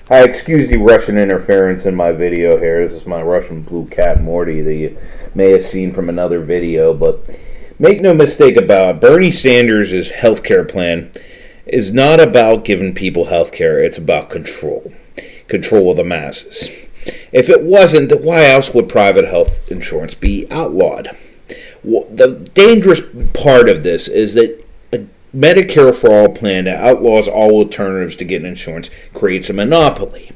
I excuse the Russian interference in my video here. This is my Russian blue cat Morty that you may have seen from another video, but make no mistake about it, Bernie Sanders' healthcare plan is not about giving people healthcare, it's about control. Control of the masses. If it wasn't, why else would private health insurance be outlawed? Well, the dangerous part of this is that Medicare for All plan that outlaws all alternatives to getting insurance creates a monopoly.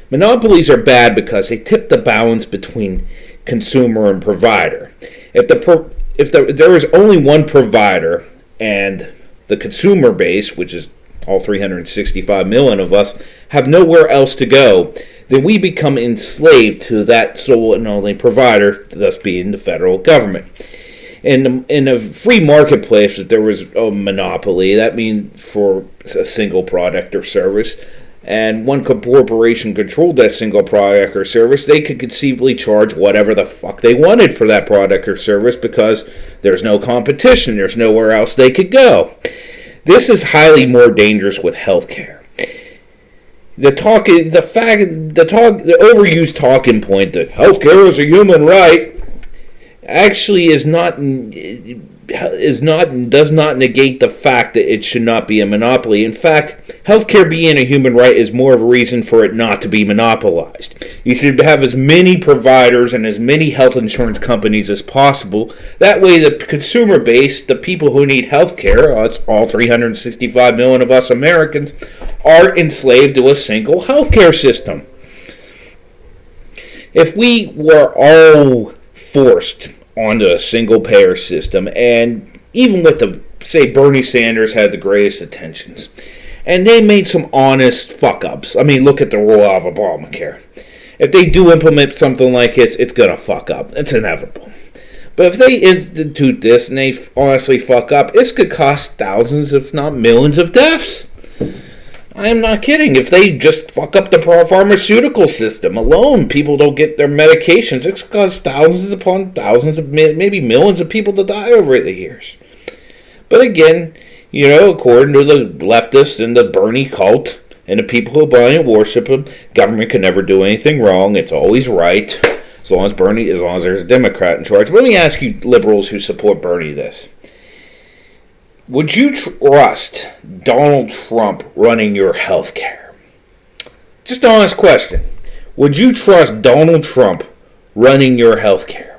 Monopolies are bad because they tip the balance between consumer and provider. If there is only one provider and the consumer base, which is all 365 million of us, have nowhere else to go, then we become enslaved to that sole and only provider, thus being the federal government. In a free marketplace, if there was a monopoly, that means for a single product or service, and one corporation controlled that single product or service, they could conceivably charge whatever the fuck they wanted for that product or service because there's no competition, there's nowhere else they could go. This is highly more dangerous with healthcare. The overused talking point that healthcare is a human right actually does not negate the fact that it should not be a monopoly. In fact, healthcare being a human right is more of a reason for it not to be monopolized. You should have as many providers and as many health insurance companies as possible. That way the consumer base, the people who need healthcare, it's all 365 million of us Americans, are enslaved to a single healthcare system. If we were all forced onto a single payer system, and even with Bernie Sanders had the greatest intentions, and they made some honest fuck ups. I mean, look at the rollout of Obamacare. If they do implement something like this, it's gonna fuck up. It's inevitable. But if they institute this and they honestly fuck up, this could cost thousands, if not millions, of deaths. I am not kidding. If they just fuck up the pharmaceutical system alone, people don't get their medications, it's caused thousands upon thousands of maybe millions of people to die over the years. But again, according to the leftists and the Bernie cult and the people who buy and worship him, government can never do anything wrong. It's always right, as long as there's a Democrat in charge. Let me ask you liberals who support Bernie this. Would you trust Donald Trump running your health care? Just an honest question. Would you trust Donald Trump running your health care?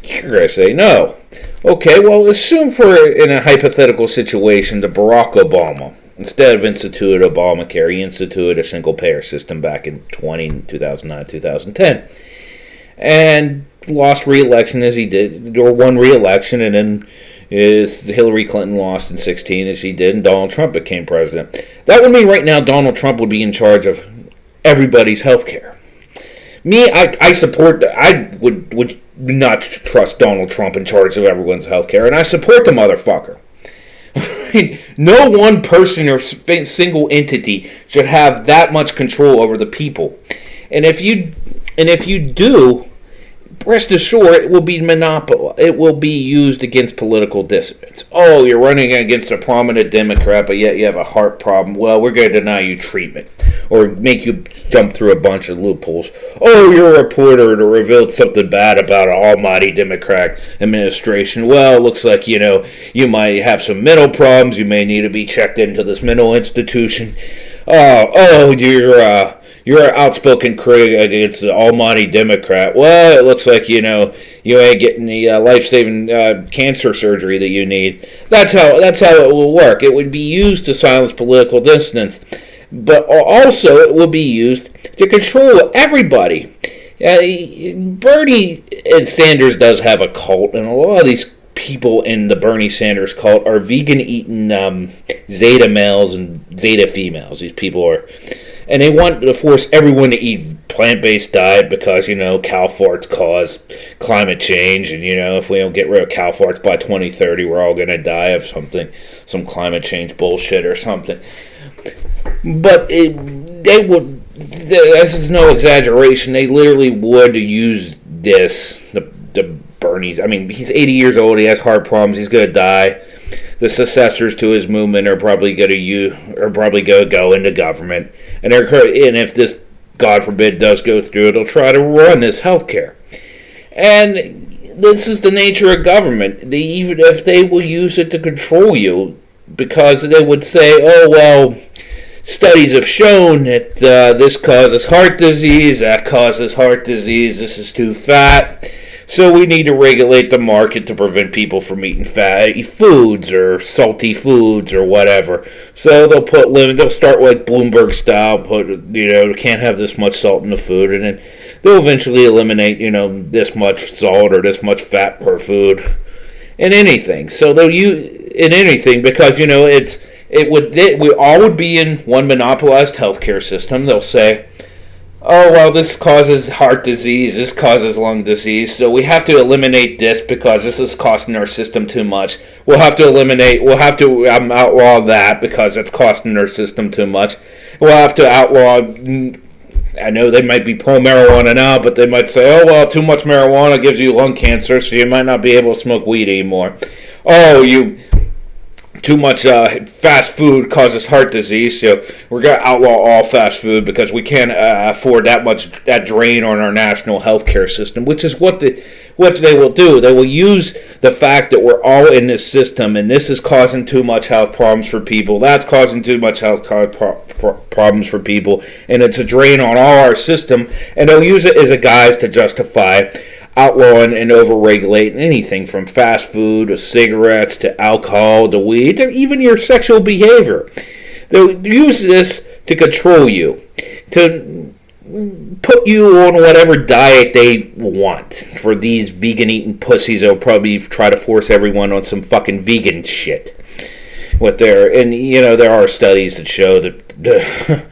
You're going to say no. Okay, well, assume in a hypothetical situation that Barack Obama, instead of instituted Obamacare, he instituted a single-payer system back in 2009, 2010. And lost re-election as he did, or won re-election, and then Hillary Clinton lost in 2016 as she did, and Donald Trump became president. That would mean right now Donald Trump would be in charge of everybody's health care. I would not trust Donald Trump in charge of everyone's health care, and I support the motherfucker. No one person or single entity should have that much control over the people. And if you do, rest assured, it will be It will be used against political dissidents. Oh, you're running against a prominent Democrat, but yet you have a heart problem. Well, we're going to deny you treatment or make you jump through a bunch of loopholes. Oh, you're a reporter that revealed something bad about an almighty Democrat administration. Well, it looks like, you might have some mental problems. You may need to be checked into this mental institution. You're an outspoken critic against the almighty Democrat. Well, it looks like, you ain't getting the life-saving cancer surgery that you need. That's how it will work. It would be used to silence political dissidents. But also it will be used to control everybody. Bernie and Sanders does have a cult, and a lot of these people in the Bernie Sanders cult are vegan-eating Zeta males and Zeta females. These people are... And they want to force everyone to eat plant-based diet because, cow farts cause climate change. And, if we don't get rid of cow farts by 2030, we're all going to die of some climate change bullshit or something. But this is no exaggeration, they literally would use this, the Bernie. I mean, he's 80 years old, he has heart problems, he's going to die. the successors to his movement are probably going to go into government, and if this, God forbid, does go through, they'll try to run this healthcare. And this is the nature of government. Even if they will use it to control you, because they would say, "Oh well, studies have shown that this causes heart disease, that causes heart disease. This is too fat." So we need to regulate the market to prevent people from eating fatty foods or salty foods or whatever. So they'll put limit. They'll start like Bloomberg style. Can't have this much salt in the food, and then they'll eventually eliminate this much salt or this much fat per food in anything. So they'll use in anything because we all would be in one monopolized healthcare system. They'll say, "Oh, well, this causes heart disease, this causes lung disease, so we have to eliminate this because this is costing our system too much. We'll have to outlaw that because it's costing our system too much. We'll have to outlaw," I know they might be pro-marijuana now, but they might say, "Oh, well, too much marijuana gives you lung cancer, so you might not be able to smoke weed anymore. Oh, too much fast food causes heart disease, so we're going to outlaw all fast food because we can't afford that drain on our national healthcare system," which is what they will do. They will use the fact that we're all in this system, and this is causing too much health problems for people. That's causing too much health problems for people, and it's a drain on all our system, and they'll use it as a guise to justify outlawing and over-regulating anything from fast food to cigarettes to alcohol to weed to even your sexual behavior. They'll use this to control you, to put you on whatever diet they want. For these vegan-eating pussies, they'll probably try to force everyone on some fucking vegan shit. There are studies that show that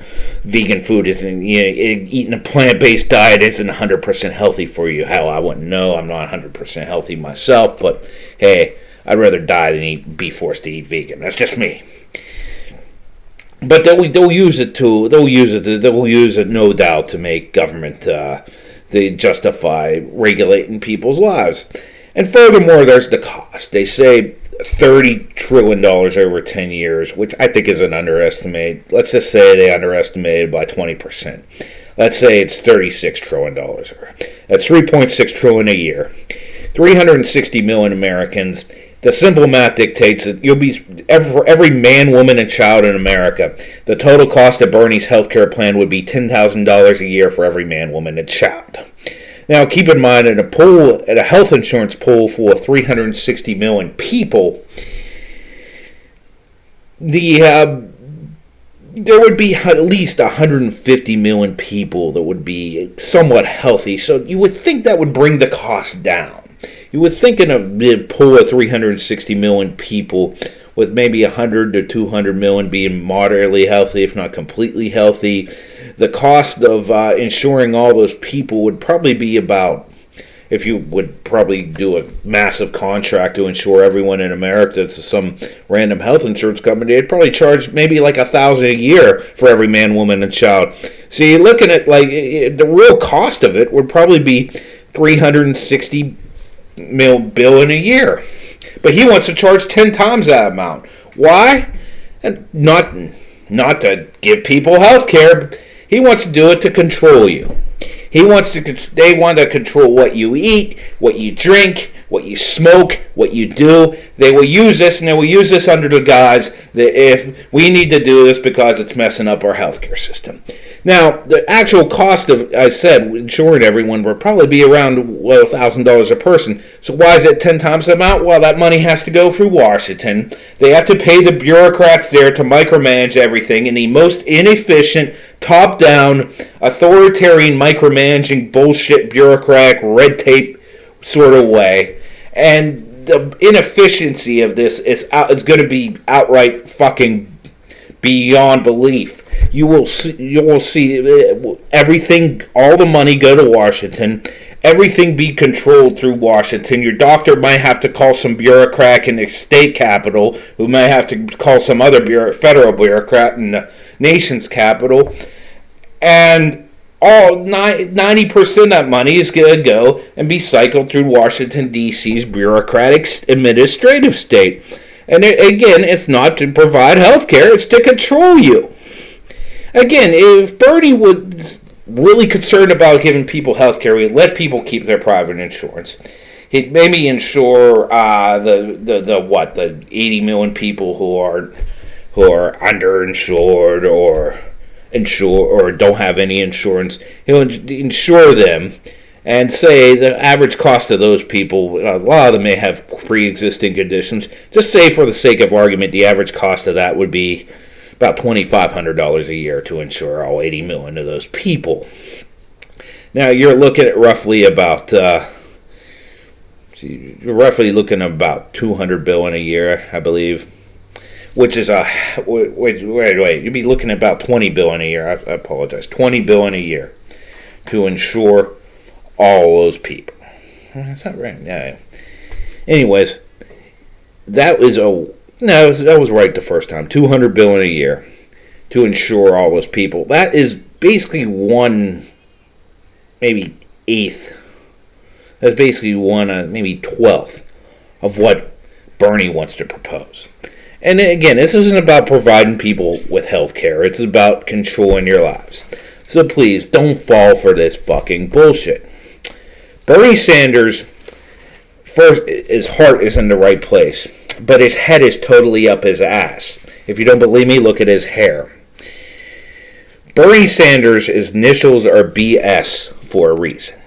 vegan food isn't, eating a plant-based diet isn't 100% healthy for you. Hell, I wouldn't know. I'm not 100% healthy myself, but hey, I'd rather die than be forced to eat vegan. That's just me. But they'll use it no doubt to make government they justify regulating people's lives. And furthermore, there's the cost. They say $30 trillion over 10 years, which I think is an underestimate. Let's just say they underestimated by 20%. Let's say it's $36 trillion. That's $3.6 trillion a year. 360 million Americans. The simple math dictates that you'll be every man, woman, and child in America. The total cost of Bernie's healthcare plan would be $10,000 a year for every man, woman, and child. Now, keep in mind, at a health insurance pool full of 360 million people, there would be at least 150 million people that would be somewhat healthy. So you would think that would bring the cost down. You would think in a pool of 360 million people, with maybe 100 to 200 million being moderately healthy, if not completely healthy, the cost of insuring all those people would probably be about, if you would probably do a massive contract to insure everyone in America to some random health insurance company, they'd probably charge maybe like $1,000 a year for every man, woman, and child. So you're looking at the real cost of it would probably be $360 billion a year. But he wants to charge 10 times that amount. Why? And not to give people health care. He wants to do it to control you. They want to control what you eat, what you drink, what you smoke, what you do. They will use this, and they will use this under the guise that if we need to do this because it's messing up our healthcare system. Now, the actual cost of, I said, insuring everyone would probably be around $1,000 a person. So why is it 10 times the amount? Well, that money has to go through Washington. They have to pay the bureaucrats there to micromanage everything in the most inefficient, top-down, authoritarian, micromanaging, bullshit, bureaucratic, red tape sort of way. And the inefficiency of this is going to be outright fucking beyond belief. You will see everything, all the money go to Washington, everything be controlled through Washington. Your doctor might have to call some bureaucrat in the state capital, who might have to call some other federal bureaucrat in the nation's capital, and all 90% of that money is going to go and be cycled through Washington, D.C.'s bureaucratic administrative state. And again, it's not to provide health care, it's to control you. Again, if Bernie was really concerned about giving people health care, he'd let people keep their private insurance. He'd maybe insure the 80 million people who are underinsured or don't have any insurance. He'll insure them and say the average cost of those people, a lot of them may have pre-existing conditions. Just say, for the sake of argument, the average cost of that would be about $2,500 a year to insure all 80 million of those people. Now you're looking at roughly about $200 billion a year, I believe, which is wait, you'd be looking at about $20 billion a year. I apologize, $20 billion a year to insure all those people. That's not right. Yeah. Anyways, that was right the first time. $200 billion a year to insure all those people. That is basically one, maybe eighth. That's basically one, maybe 12th of what Bernie wants to propose. And again, this isn't about providing people with health care. It's about controlling your lives. So please, don't fall for this fucking bullshit. Bernie Sanders, first, his heart is in the right place, but his head is totally up his ass. If you don't believe me, look at his hair. Bernie Sanders' initials are BS for a reason.